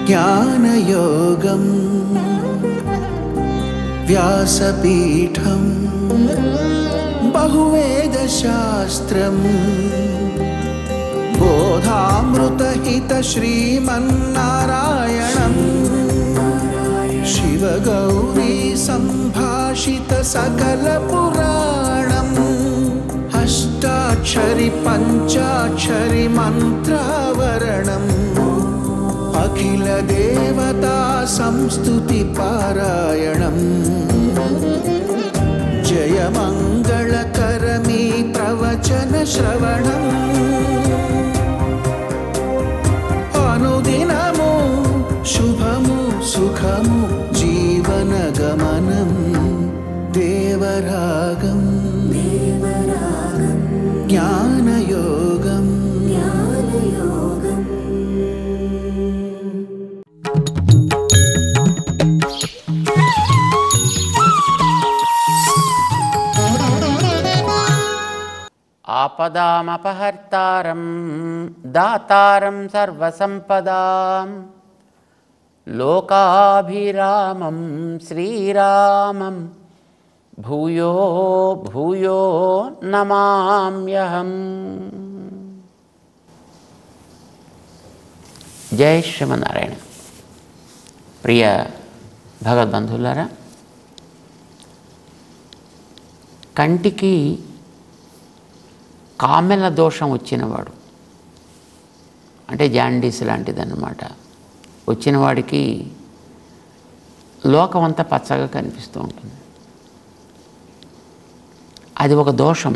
జ్ఞానయోగం వ్యాసపీఠం బహువేదశాస్త్రం బోధామృతహిత శ్రీమన్నారాయణం శివగౌరీ సంభాషిత సకల పురాణం అష్టాక్షరి పంచాక్షరి మంత్రావరణం అఖిల దేవతా సంస్తుతి పారాయణం జయ మంగళకరమీ ప్రవచన శ్రవణం అనుదినము శుభము సుఖము జీవన గమనం దేవరాగం జ్ఞానయోగం ఆపదామపహర్తారం దాతారం సర్వసంపదాం లోకాభిరామం శ్రీరామం భూయో భూయో నమామ్యహం. జై శ్రీమన్నారాయణ. ప్రియ భగవద్బంధువులారా, కంటికి కామెల దోషం వచ్చినవాడు అంటే జాండీస్ లాంటిదన్నమాట. వచ్చిన వాడికి లోకమంతా పచ్చగా కనిపిస్తూ ఉంటుంది. అది ఒక దోషం,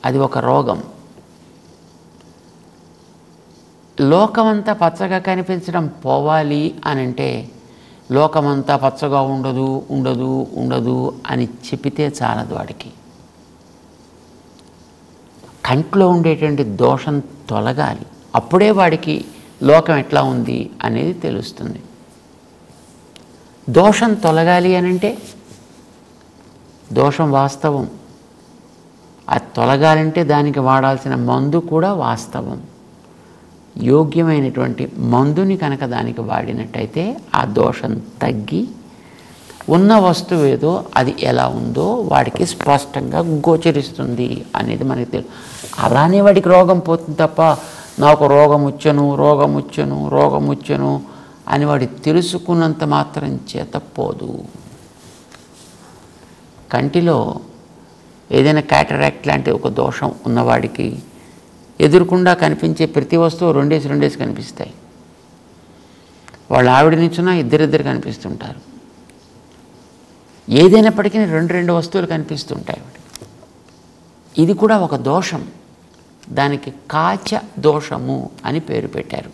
అది ఒక రోగం. లోకమంతా పచ్చగా కనిపించడం పోవాలి అని అంటే లోకమంతా పచ్చగా ఉండదు ఉండదు ఉండదు అని చెప్పితే చాలదు. వాడికి కంట్లో ఉండేటువంటి దోషం తొలగాలి. అప్పుడే వాడికి లోకం ఎట్లా ఉంది అనేది తెలుస్తుంది. దోషం తొలగాలి అని అంటే దోషం వాస్తవం, అది తొలగాలంటే దానికి వాడాల్సిన మందు కూడా వాస్తవం. యోగ్యమైనటువంటి మందుని కనుక దానికి వాడినట్టయితే ఆ దోషం తగ్గి ఉన్న వస్తువు ఏదో అది ఎలా ఉందో వాడికి స్పష్టంగా గోచరిస్తుంది అనేది మనకి తెలుసు. అలానే వాడికి రోగం పోతుంది తప్ప నాకు రోగం వచ్చను అని వాడి తెలుసుకున్నంత మాత్రం చేత పోదు. కంటిలో ఏదైనా క్యాటరాక్ట్ లాంటి ఒక దోషం ఉన్నవాడికి ఎదురుకుండా కనిపించే ప్రతి వస్తువు రెండేసి కనిపిస్తాయి. వాళ్ళ ఆవిడ నుంచున్నా ఇద్దరిద్దరు కనిపిస్తుంటారు. ఏదైనప్పటికీ రెండు వస్తువులు కనిపిస్తుంటాయి. ఇది కూడా ఒక దోషం. దానికి కాచ దోషము అని పేరు పెట్టారు.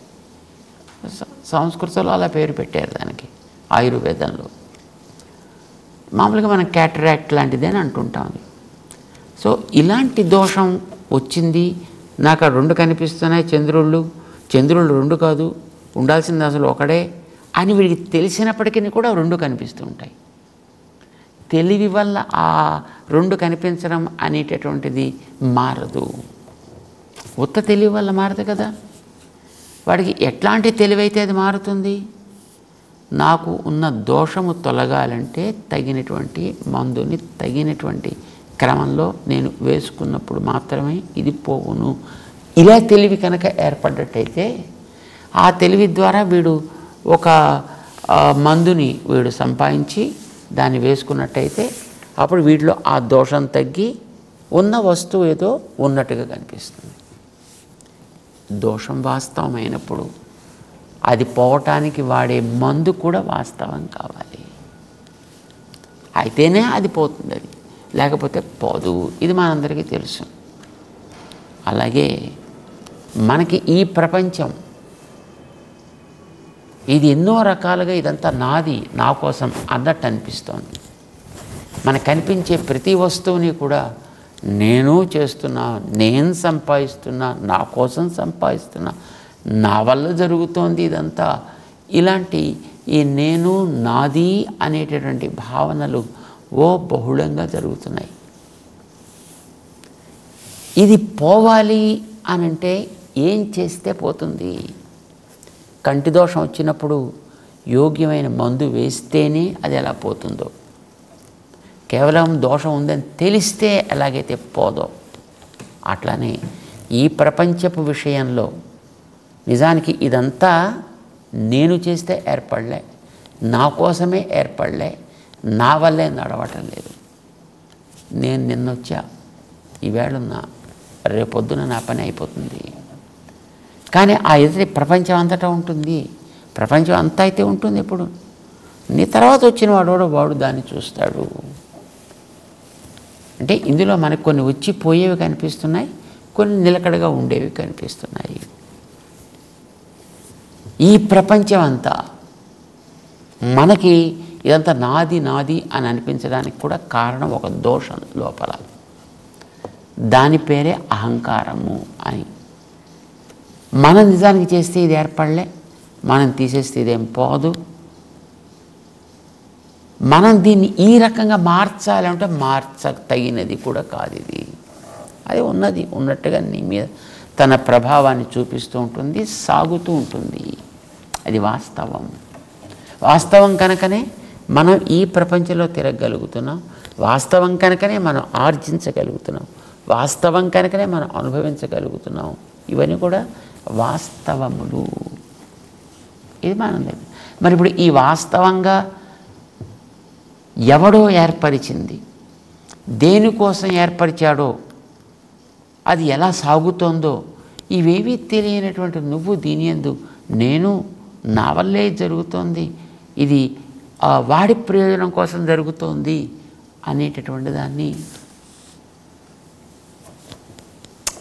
సంస్కృతంలో అలా పేరు పెట్టారు దానికి, ఆయుర్వేదంలో. మామూలుగా మనం క్యాటరాక్ట్ లాంటిది అని అంటుంటాం. సో ఇలాంటి దోషం వచ్చింది, నాకు ఆ రెండు కనిపిస్తున్నాయి, చంద్రుళ్ళు రెండు కాదు, ఉండాల్సింది అసలు ఒకడే అని వీడికి తెలిసినప్పటికీ కూడా రెండు కనిపిస్తూ ఉంటాయి. తెలివి వల్ల ఆ రెండు కనిపించడం అనేటటువంటిది మారదు. ఉత్త తెలివి వల్ల మారదు కదా. వాడికి ఎట్లాంటి తెలివైతే అది మారుతుంది. నాకు ఉన్న దోషము తొలగాలంటే తగినటువంటి మందుని తగినటువంటి క్రమంలో నేను వేసుకున్నప్పుడు మాత్రమే ఇది పోవును. ఇలా తెలివి కనుక ఏర్పడ్డట్టయితే ఆ తెలివి ద్వారా వీడు ఒక మందుని వీడు సంపాదించి దాన్ని వేసుకున్నట్టయితే అప్పుడు వీటిలో ఆ దోషం తగ్గి ఉన్న వస్తువు ఏదో ఉన్నట్టుగా కనిపిస్తుంది. దోషం వాస్తవమైనప్పుడు అది పోవటానికి వాడే మందు కూడా వాస్తవం కావాలి. అయితేనే అది పోతుంది, అది లేకపోతే పోదు. ఇది మనందరికీ తెలుసు. అలాగే మనకి ఈ ప్రపంచం ఇది ఎన్నో రకాలుగా ఇదంతా నాది, నా కోసం అన్నట్టు అనిపిస్తోంది. మనకు కనిపించే ప్రతి వస్తువుని కూడా నేను చేస్తున్నా, నేను సంపాదిస్తున్నా, నా కోసం సంపాదిస్తున్నా, నా వల్ల జరుగుతోంది ఇదంతా. ఇలాంటి ఈ నేను నాది అనేటటువంటి భావనలు బహుళంగా జరుగుతున్నాయి. ఇది పోవాలి అనంటే ఏం చేస్తే పోతుంది? కంటి దోషం వచ్చినప్పుడు యోగ్యమైన మందు వేస్తేనే అది ఎలా పోతుందో, కేవలం దోషం ఉందని తెలిస్తే ఎలాగైతే పోదో, అట్లానే ఈ ప్రపంచపు విషయంలో నిజానికి ఇదంతా నేను చేస్తే ఏర్పడలే, నా కోసమే ఏర్పడలే, నా వల్లే నడవటం లేదు. నేను నిన్నొచ్చా, ఈవేళున్నా, రేపొద్దున నా పని అయిపోతుంది. కానీ ఆ ఎదుటి ప్రపంచం అంతటా ఉంటుంది. ప్రపంచం అంతా అయితే ఉంటుంది. ఎప్పుడు నీ తర్వాత వచ్చిన వాడు దాన్ని చూస్తాడు. అంటే ఇందులో మనకు కొన్ని వచ్చి పోయేవి కనిపిస్తున్నాయి, కొన్ని నిలకడగా ఉండేవి కనిపిస్తున్నాయి. ఈ ప్రపంచం అంతా మనకి ఇదంతా నాది నాది అని అనిపించడానికి కూడా కారణం ఒక దోషం లోపల. దాని పేరే అహంకారము అని. మనం నిజానికి చేస్తే ఇది ఏర్పడలే, మనం తీసేస్తే ఇదేం పోదు. మనం దీన్ని ఈ రకంగా మార్చాలంటే మార్చతగినది కూడా కాదు ఇది. అది ఉన్నది ఉన్నట్టుగా నీ మీద తన ప్రభావాన్ని చూపిస్తూ ఉంటుంది, సాగుతూ ఉంటుంది. అది వాస్తవం. వాస్తవం కనుకనే మనం ఈ ప్రపంచంలో తిరగగలుగుతున్నాం. వాస్తవం కనుకనే మనం ఆర్జించగలుగుతున్నాం. వాస్తవం కనుకనే మనం అనుభవించగలుగుతున్నాం. ఇవన్నీ కూడా వాస్తవములు. ఇది మనం లేదు. మరి ఇప్పుడు ఈ వాస్తవంగా ఎవడో ఏర్పరిచింది, దేనికోసం ఏర్పరిచాడో, అది ఎలా సాగుతోందో, ఇవేవీ తెలియనటువంటి నువ్వు దీని యందు నేను నా వల్లే జరుగుతోంది, ఇది వాడి ప్రయోజనం కోసం జరుగుతోంది అనేటటువంటి దాన్ని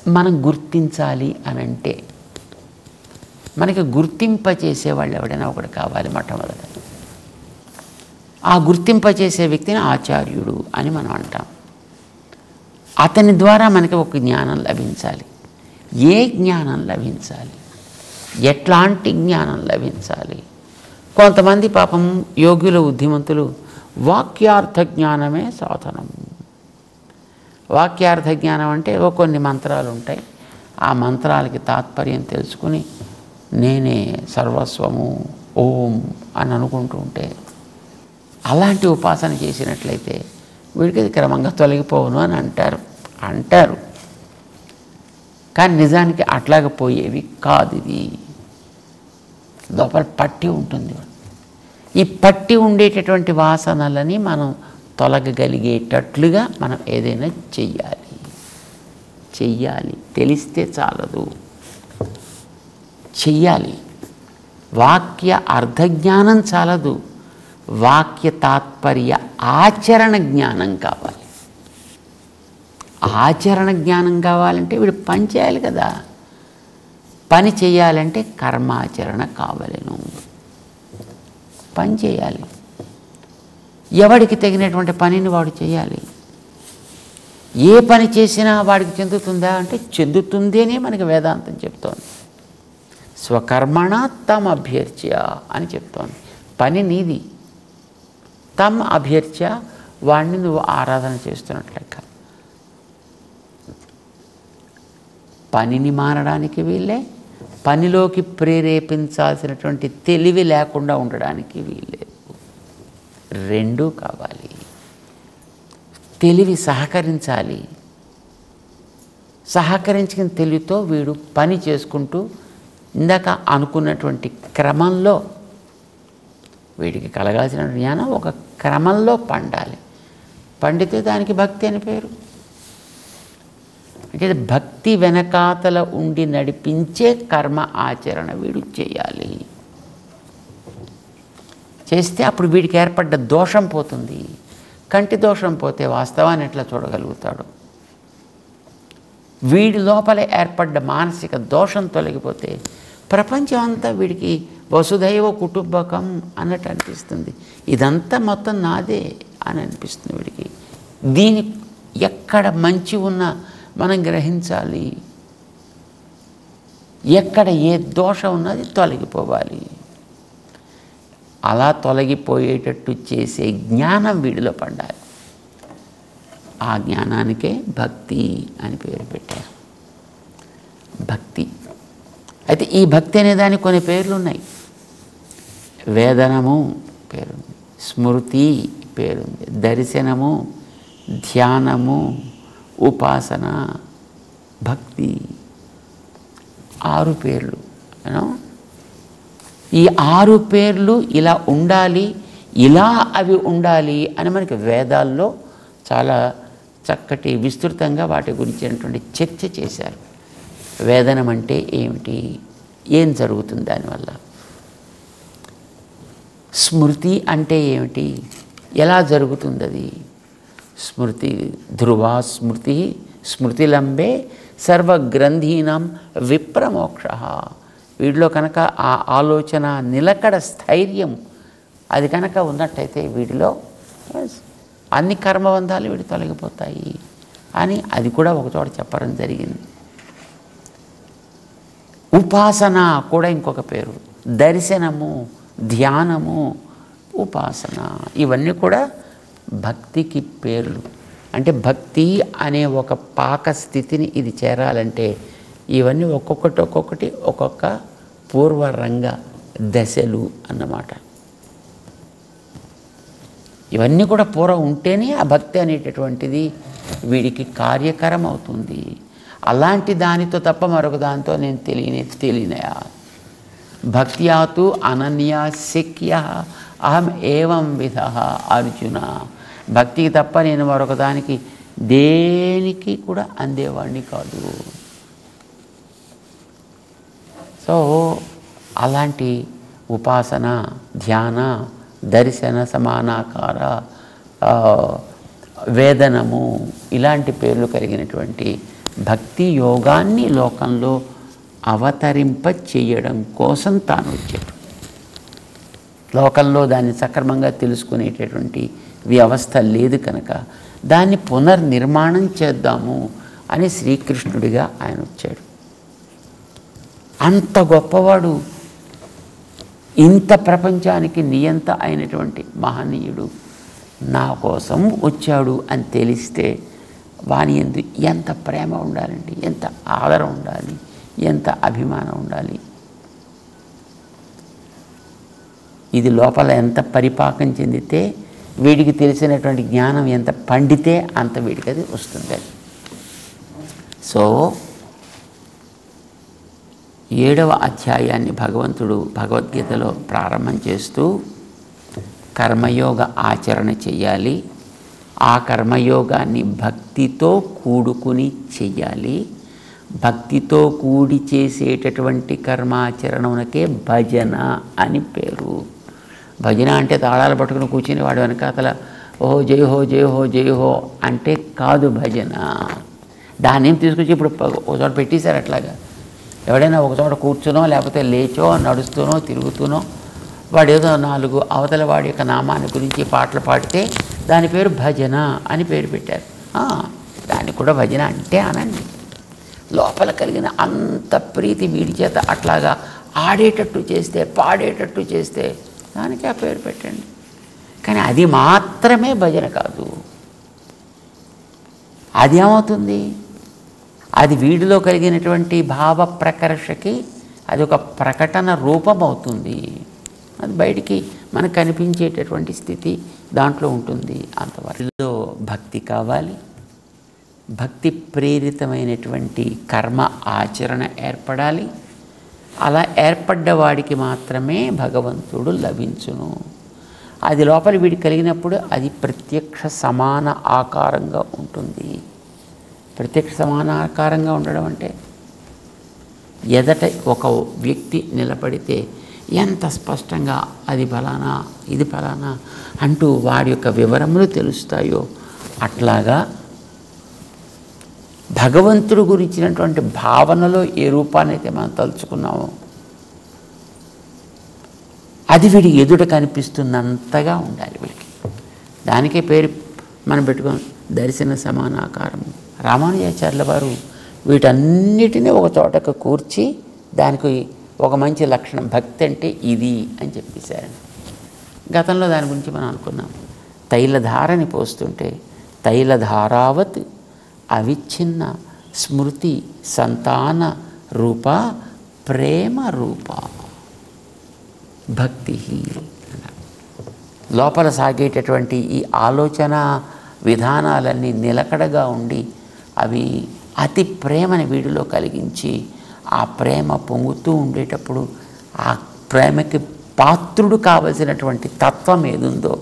మనం గుర్తించాలి అని అంటే మనకి గుర్తింపచేసేవాళ్ళు ఎవడైనా ఒకడు కావాలి మొట్టమొదట. ఆ గుర్తింపచేసే వ్యక్తిని ఆచార్యుడు అని మనం అంటాం. అతని ద్వారా మనకి ఒక జ్ఞానం లభించాలి. ఏ జ్ఞానం లభించాలి, ఎట్లాంటి జ్ఞానం లభించాలి? కొంతమంది పాపం యోగ్యుల బుద్ధిమంతులు వాక్యార్థ జ్ఞానమే సాధనం. వాక్యార్థ జ్ఞానం అంటే కొన్ని మంత్రాలు ఉంటాయి, ఆ మంత్రాలకి తాత్పర్యం తెలుసుకుని నేనే సర్వస్వము ఓం అని అనుకుంటూ ఉంటే, అలాంటి ఉపాసన చేసినట్లయితే వీడికి అది క్రమంగా తొలగిపోవును అని అంటారు. కానీ నిజానికి అట్లాగ పోయేవి కాదు. ఇది లోపల పట్టి ఉంటుంది. ఈ పట్టి ఉండేటటువంటి వాసనలని మనం తొలగగలిగేటట్లుగా మనం ఏదైనా చెయ్యాలి. తెలిస్తే చాలదు, చెయ్యాలి. వాక్య అర్థజ్ఞానం చాలదు, వాక్య తాత్పర్య ఆచరణ జ్ఞానం కావాలి. ఆచరణ జ్ఞానం కావాలంటే వీడు పని చేయాలి కదా. పని చేయాలంటే కర్మాచరణ కావలేను. పని చేయాలి. ఎవడికి తగినటువంటి పనిని వాడు చేయాలి. ఏ పని చేసినా వాడికి చెందుతుందా అంటే చెందుతుంది అని మనకి వేదాంతం చెప్తోంది. స్వకర్మణ తమ్ అభ్యర్చ్య అని చెప్తోంది. పని నీది, తమ్ అభ్యర్చ్య, వాడిని నువ్వు ఆరాధన చేస్తున్నట్లు లెక్క. పనిని మానడానికి వీళ్ళే, పనిలోకి ప్రేరేపించాల్సినటువంటి తెలివి లేకుండా ఉండడానికి వీల్లేదు. రెండూ కావాలి. తెలివి సహకరించాలి. సహకరించిన తెలివితో వీడు పని చేసుకుంటూ ఇందాక అనుకున్నటువంటి క్రమంలో వీడికి కలగాల్సిన జ్ఞానం ఒక క్రమంలో పండాలి. పండితే దానికి భక్తి అని పేరు. అంటే భక్తి వెనకాతల ఉండి నడిపించే కర్మ ఆచరణ వీడు చేయాలి. చేస్తే అప్పుడు వీడికి ఏర్పడ్డ దోషం పోతుంది. కంటి దోషం పోతే వాస్తవాన్ని ఎట్లా చూడగలుగుతాడు? వీడి లోపల ఏర్పడ్డ మానసిక దోషం తొలగిపోతే ప్రపంచం అంతా వీడికి వసుదైవ కుటుంబకం అన్నట్టు అనిపిస్తుంది. ఇదంతా మొత్తం నాదే అని అనిపిస్తుంది వీడికి. దీని ఎక్కడ మంచి ఉన్నా మనం గ్రహించాలి. ఎక్కడ ఏ దోషం ఉన్నది తొలగిపోవాలి. అలా తొలగిపోయేటట్టు చేసే జ్ఞానం వీడిలో పండాలి. ఆ జ్ఞానానికే భక్తి అని పేరు పెట్టారు. భక్తి. అయితే ఈ భక్తి అనే దానికి కొన్ని పేర్లు ఉన్నాయి. వేదనము పేరుంది, స్మృతి పేరుంది, దర్శనము, ధ్యానము, ఉపాసన, భక్తి, 6 పేర్లు. ఈ 6 పేర్లు ఇలా ఉండాలి, ఇలా అవి ఉండాలి అని మనకి వేదాల్లో చాలా చక్కటి విస్తృతంగా వాటి గురించినటువంటి చర్చ చేశారు. వేదనం అంటే ఏమిటి, ఏం జరుగుతుంది దానివల్ల, స్మృతి అంటే ఏమిటి, ఎలా జరుగుతుంది అది, స్మృతి ధ్రువా స్మృతి స్మృతిలంబే సర్వగ్రంథీనాం విప్రమోక్ష. వీడిలో కనుక ఆ ఆలోచన, నిలకడ స్థైర్యం అది కనుక ఉన్నట్టయితే వీడిలో అన్ని కర్మబంధాలు వీడి తొలగిపోతాయి అని అది కూడా ఒకచోట చెప్పడం జరిగింది. ఉపాసన కూడా ఇంకొక పేరు, దర్శనము, ధ్యానము, ఉపాసన, ఇవన్నీ కూడా భక్తికి పేర్లు. అంటే భక్తి అనే ఒక పాక స్థితిని ఇది చేరాలంటే ఇవన్నీ ఒక్కొక్కటి ఒక్కొక్క పూర్వరంగ దశలు అన్నమాట. ఇవన్నీ కూడా పూర్వం ఉంటేనే ఆ భక్తి అనేటటువంటిది వీడికి కార్యకరం అవుతుంది. అలాంటి దానితో తప్ప మరొక దానితో నేను తెలియనయా. భక్త్యాతు అనన్యా శక్య అహం ఏవం విధ అర్జున. భక్తికి తప్ప నేను మరొక దానికి దేనికి కూడా అందేవాడిని కాదు. సో అలాంటి ఉపాసన, ధ్యాన, దర్శన, సమానాకార, వేదనము ఇలాంటి పేర్లు కలిగినటువంటి భక్తి యోగాన్ని లోకంలో అవతరింప చేయడం కోసం తాను వచ్చాడు. లోకంలో దాన్ని సక్రమంగా తెలుసుకునేటటువంటి వ్యవస్థ లేదు కనుక దాన్ని పునర్నిర్మాణం చేద్దాము అని శ్రీకృష్ణుడిగా ఆయన వచ్చాడు. అంత గొప్పవాడు, ఇంత ప్రపంచానికి నియంత అయినటువంటి మహనీయుడు నా కోసం వచ్చాడు అని తెలిస్తే వాని యందు ఎంత ప్రేమ ఉండాలండి, ఎంత ఆదరం ఉండాలి, ఎంత అభిమానం ఉండాలి. ఇది లోపల ఎంత పరిపాకం చెందితే వీడికి తెలిసినటువంటి జ్ఞానం ఎంత పండితే అంత వీడికి అది వస్తుంది. సో 7వ అధ్యాయాన్ని భగవంతుడు భగవద్గీతలో ప్రారంభం చేస్తూ కర్మయోగ ఆచరణ చెయ్యాలి, ఆ కర్మయోగాన్ని భక్తితో కూడుకుని చెయ్యాలి. భక్తితో కూడి చేసేటటువంటి కర్మాచరణకే భజన అని పేరు. భజన అంటే తాళాలు పట్టుకుని కూర్చుని వాడు వెనకాతల ఓహో జయ హో జయ హో జయ హో అంటే కాదు భజన. దాన్ని ఏం తీసుకొచ్చి ఇప్పుడు ఒక చోట పెట్టేశారు. అట్లాగా ఎవడైనా ఒక చోట కూర్చునో లేకపోతే లేచో నడుస్తూనో తిరుగుతూనో వాడు ఏదో 4 అవతల వాడి యొక్క నామాన్ని గురించి పాటలు పాడితే దాని పేరు భజన అని పేరు పెట్టారు. దాన్ని కూడా భజన అంటే అనండి. లోపల కలిగిన అంత ప్రీతి వీడి చేత అట్లాగా ఆడేటట్టు చేస్తే, పాడేటట్టు చేస్తే దానికి ఆ పేరు పెట్టండి. కానీ అది మాత్రమే భజన కాదు. అది ఏమవుతుంది, అది వీడిలో కలిగినటువంటి భావ ప్రకర్షకి అది ఒక ప్రకటన రూపం అవుతుంది. అది బయటికి మనకు కనిపించేటటువంటి స్థితి దాంట్లో ఉంటుంది. అంతవరకు భక్తి కావాలి, భక్తి ప్రేరితమైనటువంటి కర్మ ఆచరణ ఏర్పడాలి. అలా ఏర్పడ్డ వాడికి మాత్రమే భగవంతుడు లభించును. అది లోపల వీడికి కలిగినప్పుడు అది ప్రత్యక్ష సమాన ఆకారంగా ఉంటుంది. ప్రత్యక్ష సమాన ఆకారంగా ఉండడం అంటే ఎదట ఒక వ్యక్తి నిలబడితే ఎంత స్పష్టంగా అది ఫలానా ఇది ఫలానా అంటూ వాడి యొక్క వివరములు తెలుస్తాయో అట్లాగా భగవంతుడు గురించినటువంటి భావనలో ఏ రూపాన్ని అయితే మనం తలుచుకున్నామో అది వీడికి ఎదుట కనిపిస్తున్నంతగా ఉండాలి వీడికి. దానికే పేరు మనం పెట్టుకోం దర్శన సమానాకారము. రామానుజాచార్యుల వారు వీటన్నిటినీ ఒక చోటకు కూర్చి దానికి ఒక మంచి లక్షణం భక్తి అంటే ఇది అని చెప్పేశారండి. గతంలో దాని గురించి మనం అనుకున్నాం. తైలధారని పోస్తుంటే తైలధారావత్ అవిచ్ఛిన్న స్మృతి సంతాన రూప ప్రేమ రూప. భక్తి. లోపల సాగేటటువంటి ఈ ఆలోచన విధానాలన్నీ నిలకడగా ఉండి అవి అతి ప్రేమని వీడిలో కలిగించి ఆ ప్రేమ పొంగుతూ ఉండేటప్పుడు ఆ ప్రేమకి పాత్రుడు కావలసినటువంటి తత్వం ఏదుందో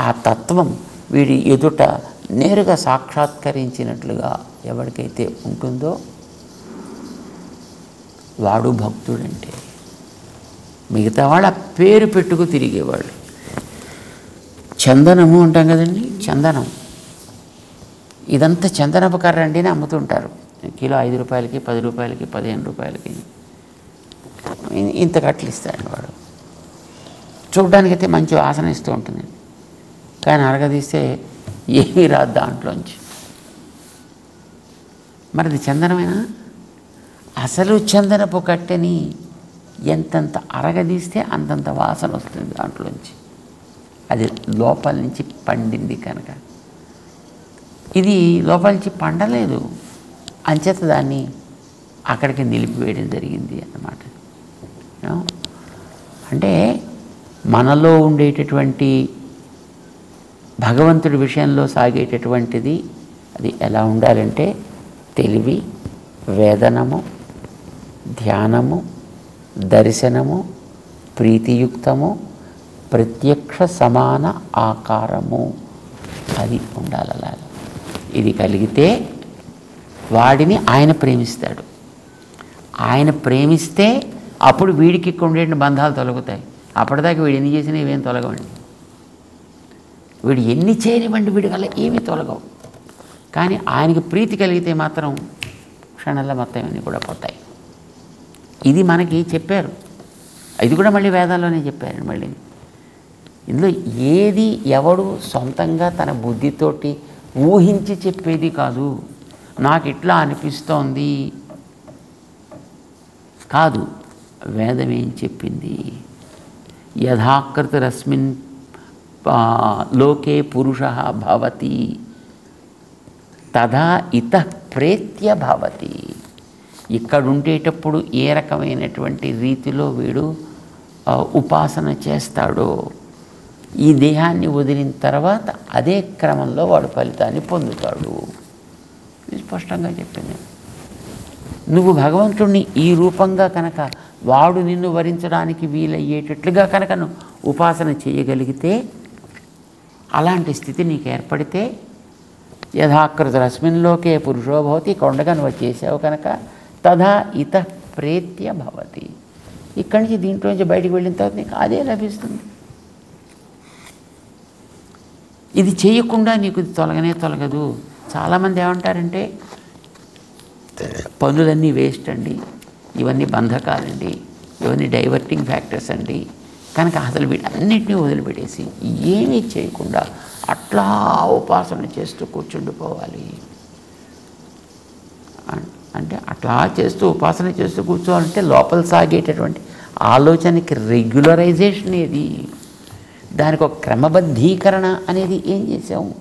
ఆ తత్వం వీడి ఎదుట నేరుగా సాక్షాత్కరించినట్లుగా ఎవరికైతే ఉంటుందో వాడు భక్తుడంటే. మిగతా వాళ్ళ పేరు పెట్టుకు తిరిగేవాళ్ళు. చందనము అంటాం కదండి, చందనం ఇదంతా చందనపు కర్ర అండి అని అమ్ముతుంటారు. కిలో 5 రూపాయలకి 10 రూపాయలకి 15 రూపాయలకి ఇంత కట్టలు ఇస్తాడు వాడు. చూడ్డానికైతే మంచి వాసన ఇస్తూ ఉంటుంది, కానీ అరగదీస్తే ఏమీ రాదు దాంట్లోంచి. మరి అది చందనమేనా? అసలు చందనపు కట్టెని ఎంతంత అరగదీస్తే అంతంత వాసన వస్తుంది దాంట్లోంచి. అది లోపల నుంచి పండింది కనుక. ఇది లోపల నుంచి పండలేదు, అంచేత దాన్ని అక్కడికి నిలిపివేయడం జరిగింది అన్నమాట. అంటే మనలో ఉండేటటువంటి భగవంతుడి విషయంలో సాగేటటువంటిది అది ఎలా ఉండాలంటే తెలివి, వేదనము, ధ్యానము, దర్శనము, ప్రీతియుక్తము, ప్రత్యక్ష సమాన ఆకారము అది ఉండాలి. అలాగా ఇది కలిగితే వాడిని ఆయన ప్రేమిస్తాడు. ఆయన ప్రేమిస్తే అప్పుడు వీడికి ఉండే బంధాలు తొలగుతాయి. అప్పటిదాకా వీడు ఎన్ని చేసినా ఇవేం తొలగవండి. వీడు ఎన్ని చేయనివ్వండి వీడి వల్ల ఏమీ తొలగవు. కానీ ఆయనకి ప్రీతి కలిగితే మాత్రం క్షణంలో మొత్తం ఇవన్నీ కూడా పోతాయి. ఇది మనకి చెప్పారు. ఇది కూడా మళ్ళీ వేదాల్లోనే చెప్పారు. మళ్ళీ ఇందులో ఏది ఎవడు సొంతంగా తన బుద్ధితోటి ఊహించి చెప్పేది కాదు. నాకు ఇట్లా అనిపిస్తోంది కాదు, వేదం ఏం చెప్పింది. యథాకృతరస్మిన్ లోకే పురుషః భవతి తదా ఇతః ప్రేత్య భవతి. ఇక్కడ ఉండేటప్పుడు ఏ రకమైనటువంటి రీతిలో వీడు ఉపాసన చేస్తాడో ఈ దేహాన్ని వదిలిన తర్వాత అదే క్రమంలో వాడు ఫలితాన్ని పొందుతాడు. ఇది స్పష్టంగా చెప్పింది. నువ్వు భగవంతుడిని ఈ రూపంగా కనుక వాడు నిన్ను వరించడానికి వీలయ్యేటట్లుగా కనుక నువ్వు ఉపాసన చేయగలిగితే, అలాంటి స్థితి నీకు ఏర్పడితే యథాకృతరస్మిన్లోకే పురుషో భవతి, కొండగా నువ్వు చేసావు కనుక తదా ఇతః ప్రేత్య భవతి. ఇక్కడి నుంచి దీంట్లో నుంచి బయటికి వెళ్ళిన తర్వాత నీకు అదే లభిస్తుంది. ఇది చేయకుండా నీకు తొలగనే తొలగదు. చాలామంది ఏమంటారంటే పనులన్నీ వేస్ట్ అండి, ఇవన్నీ బంధకాలండి, ఇవన్నీ డైవర్టింగ్ ఫ్యాక్టర్స్ అండి, కనుక అసలు వీటన్నిటినీ వదిలిపెట్టేసి ఏమీ చేయకుండా అట్లా ఉపాసన చేస్తూ కూర్చుండిపోవాలి. అంటే అట్లా చేస్తూ ఉపాసన చేస్తూ కూర్చోవాలంటే లోపల సాగేటటువంటి ఆలోచనకి రెగ్యులరైజేషన్ ఏది, దానికి ఒక క్రమబద్ధీకరణ అనేది ఏం చేసాము.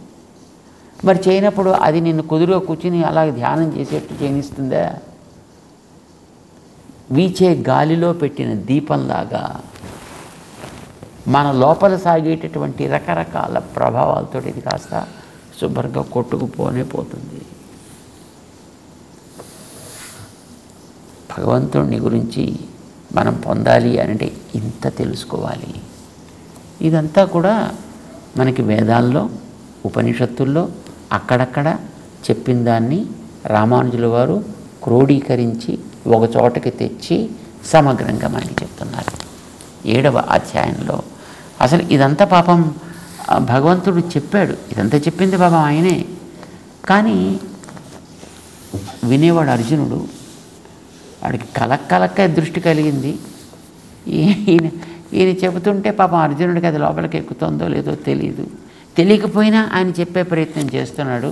మరి చేయనప్పుడు అది నిన్ను కుదురుగా కూర్చుని అలాగే ధ్యానం చేసేట్టు చేయనిస్తుందా? వీచే గాలిలో పెట్టిన దీపంలాగా మన లోపల సాగేటటువంటి రకరకాల ప్రభావాలతో ఇది కాస్త శుభ్రంగా కొట్టుకుపోనే పోతుంది. భగవంతుడిని గురించి మనం పొందాలి అంటే ఇంత తెలుసుకోవాలి. ఇదంతా కూడా మనకి వేదాల్లో, ఉపనిషత్తుల్లో అక్కడక్కడ చెప్పిన దాన్ని రామానుజుల వారు క్రోడీకరించి ఒక చోటకి తెచ్చి సమగ్రంగా మనకి చెప్తున్నారు 7వ అధ్యాయంలో. అసలు ఇదంతా పాపం భగవంతుడు చెప్పాడు, ఇదంతా చెప్పింది పాపం ఆయనే. కానీ వినేవాడు అర్జునుడు. వాడికి కలక్క దృష్టి కలిగింది. ఈయన చెబుతుంటే పాపం అర్జునుడికి అది లోపలికి ఎక్కుతుందో లేదో తెలియదు. తెలియకపోయినా ఆయన చెప్పే ప్రయత్నం చేస్తున్నాడు.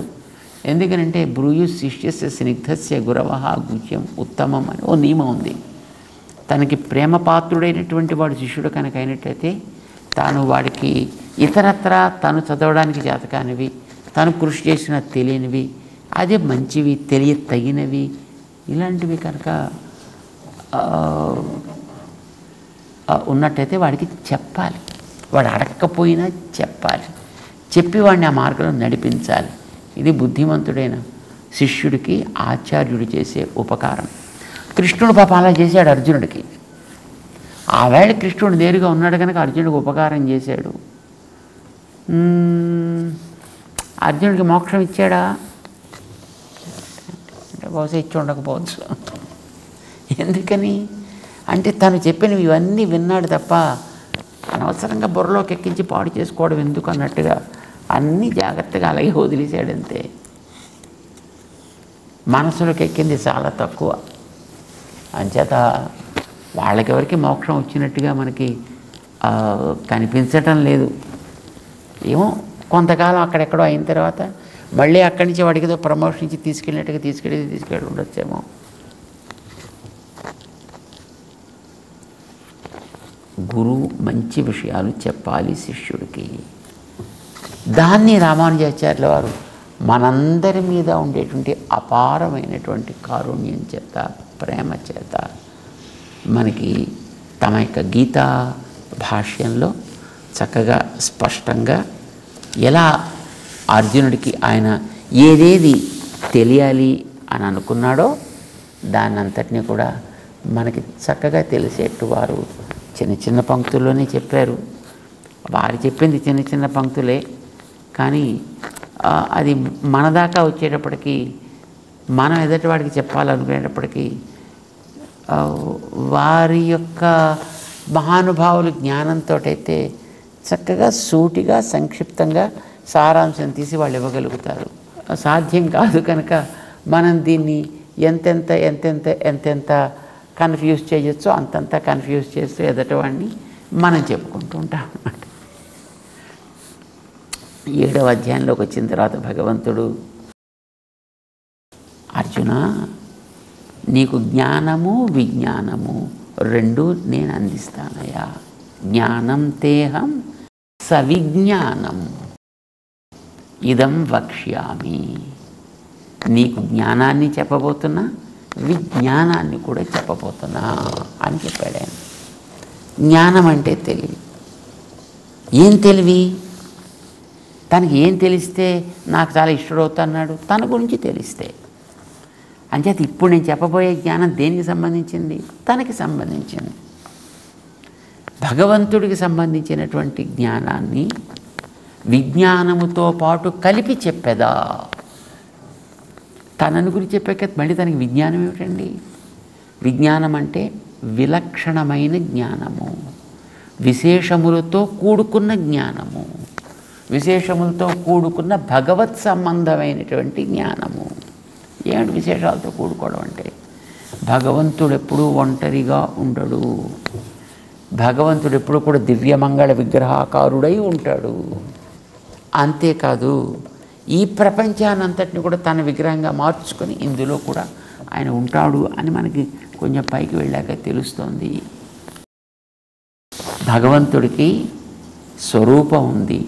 ఎందుకనంటే బ్రూయు శిష్యస్య స్నిగ్ధస్య గురవః గుహ్యం ఉత్తమం అని ఓ నియమం ఉంది. తనకి ప్రేమపాత్రుడైనటువంటి వాడు శిష్యుడు కనుక అయినట్లయితే తాను వాడికి ఇతరత్రా తను చదవడానికి చేతకానివి, తను కృషి చేసిన తెలియనివి, అదే మంచివి తెలియ తగినవి ఇలాంటివి కనుక ఉన్నట్టయితే వాడికి చెప్పాలి, వాడు అడగకపోయినా చెప్పాలి, చెప్పి వాడిని ఆ మార్గంలో నడిపించాలి. ఇది బుద్ధిమంతుడైన శిష్యుడికి ఆచార్యుడు చేసే ఉపకారం. కృష్ణుడు పాపం అలా చేశాడు అర్జునుడికి. ఆ వేళ కృష్ణుడు నేరుగా ఉన్నాడు కనుక అర్జునుడికి ఉపకారం చేశాడు. అర్జునుడికి మోక్షం ఇచ్చాడా అంటే బహుశా ఇచ్చి ఉండకపోవచ్చు. ఎందుకని అంటే తను చెప్పినవి ఇవన్నీ విన్నాడు తప్ప అనవసరంగా బుర్రలోకి ఎక్కించి పాడు చేసుకోవడం ఎందుకు అన్నట్టుగా అన్నీ జాగ్రత్తగా అలాగే వదిలేశాడంతే. మనసులోకి ఎక్కింది చాలా తక్కువ. అంచేత వాళ్ళకెవరికి మోక్షం వచ్చినట్టుగా మనకి కనిపించటం లేదు. ఏమో కొంతకాలం అక్కడెక్కడో అయిన తర్వాత మళ్ళీ అక్కడి నుంచి వాడికి ఏదో ప్రమోషన్ ఇచ్చి తీసుకెళ్ళి ఉండొచ్చేమో. గురువు మంచి విషయాలు చెప్పాలి శిష్యుడికి. దాన్ని రామానుజాచార్యుల వారు మనందరి మీద ఉండేటువంటి అపారమైనటువంటి కారుణ్యం చేత, ప్రేమ చేత మనకి తమ యొక్క గీతా భాష్యంలో చక్కగా స్పష్టంగా ఎలా అర్జునుడికి ఆయన ఏదేది తెలియాలి అని అనుకున్నాడో దాన్నంతటినీ కూడా మనకి చక్కగా తెలిసేట్టు వారు చిన్న చిన్న పంక్తుల్లోనే చెప్పారు. వారు చెప్పింది చిన్న చిన్న పంక్తులే, కానీ అది మన దాకా వచ్చేటప్పటికీ మనం ఎదుటి వాడికి చెప్పాలనుకునేటప్పటికీ వారి యొక్క మహానుభావుల జ్ఞానంతో అయితే చక్కగా సూటిగా సంక్షిప్తంగా సారాంశం తీసి వాళ్ళు ఇవ్వగలుగుతారు. సాధ్యం కాదు కనుక మనం దీన్ని ఎంతెంత కన్ఫ్యూజ్ చేయొచ్చో అంతంత కన్ఫ్యూజ్ చేస్తూ ఎదటవాడిని మనం చెప్పుకుంటూ ఉంటాం అన్నమాట. 7వ అధ్యాయంలోకి వచ్చిన తర్వాత భగవంతుడు, అర్జున నీకు జ్ఞానము విజ్ఞానము రెండు నేను అందిస్తానయ్యా. జ్ఞానం తేహం సవిజ్ఞానం ఇదం వక్ష్యామి. నీకు జ్ఞానాన్ని చెప్పబోతున్నా, విజ్ఞానాన్ని కూడా చెప్పబోతున్నా అని చెప్పాడు ఆయన. జ్ఞానం అంటే తెలివి. ఏం తెలివి? తనకి ఏం తెలిస్తే నాకు చాలా ఇష్టడవుతున్నాడు? తన గురించి తెలిస్తే. అంచేత ఇప్పుడు నేను చెప్పబోయే జ్ఞానం దేనికి సంబంధించింది? తనకి సంబంధించింది. భగవంతుడికి సంబంధించినటువంటి జ్ఞానాన్ని విజ్ఞానముతో పాటు కలిపి చెప్పేదా. తనను గురించి చెప్పాక మళ్ళీ తనకి విజ్ఞానం ఏమిటండి? విజ్ఞానం అంటే విలక్షణమైన జ్ఞానము, విశేషములతో కూడుకున్న జ్ఞానము, విశేషములతో కూడుకున్న భగవత్ సంబంధమైనటువంటి జ్ఞానము. ఏమిటి విశేషాలతో కూడుకోవడం అంటే? భగవంతుడు ఎప్పుడూ ఒంటరిగా ఉండడు. భగవంతుడు ఎప్పుడు కూడా దివ్యమంగళ విగ్రహాకారుడై ఉంటాడు. అంతేకాదు ఈ ప్రపంచానంతటిని కూడా తన విగ్రహంగా మార్చుకొని ఇందులో కూడా ఆయన ఉంటాడు అని మనకి కొంచెం పైకి వెళ్ళాక తెలుస్తోంది. భగవంతుడికి స్వరూపం ఉంది,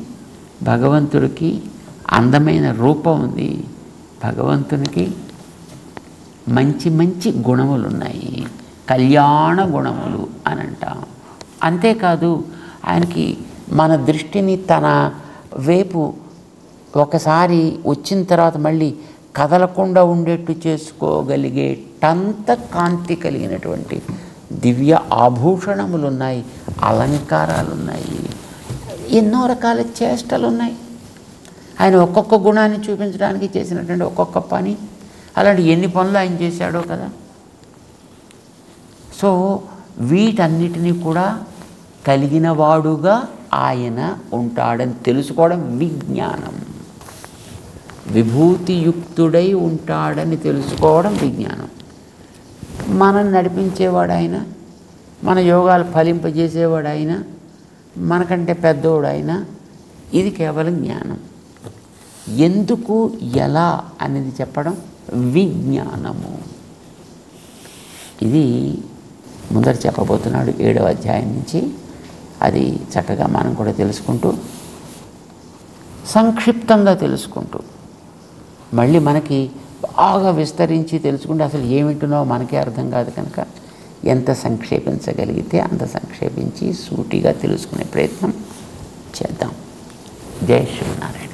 భగవంతుడికి అందమైన రూపం ఉంది, భగవంతునికి మంచి మంచి గుణములు ఉన్నాయి, కళ్యాణ గుణములు అని అంటాం. అంతేకాదు ఆయనకి మన దృష్టిని తన వైపు ఒకసారి వచ్చిన తర్వాత మళ్ళీ కదలకుండా ఉండేట్టు చేసుకోగలిగేటంత కాంతి కలిగినటువంటి దివ్య ఆభూషణములు ఉన్నాయి, అలంకారాలు ఉన్నాయి, ఎన్నో రకాల చేష్టలు ఉన్నాయి. ఆయన ఒక్కొక్క గుణాన్ని చూపించడానికి చేసినటువంటి ఒక్కొక్క పని, అలాంటి ఎన్ని పనులు ఆయన చేశాడో కదా. సో వీటన్నిటినీ కూడా కలిగిన వాడుగా ఆయన ఉంటాడని తెలుసుకోవడం విజ్ఞానం. విభూతియుక్తుడై ఉంటాడని తెలుసుకోవడం విజ్ఞానం. మనం నడిపించేవాడు ఆయన, మన యోగాలు ఫలింపజేసేవాడు ఆయన, మనకంటే పెద్దోడు ఆయన. ఇది కేవలం జ్ఞానం. ఎందుకు ఎలా అనేది చెప్పడం విజ్ఞానము. ఇది ముందర చెప్పబోతున్నాడు 7వ అధ్యాయం నుంచి. అది చక్కగా మనం కూడా తెలుసుకుంటూ, సంక్షిప్తంగా తెలుసుకుంటూ, మళ్ళీ మనకి బాగా విస్తరించి తెలుసుకుంటే అసలు ఏమింటున్నావో మనకే అర్థం కాదు కనుక ఎంత సంక్షేపించగలిగితే అంత సంక్షేపించి సూటిగా తెలుసుకునే ప్రయత్నం చేద్దాం. జై శ్రీనారాయణ.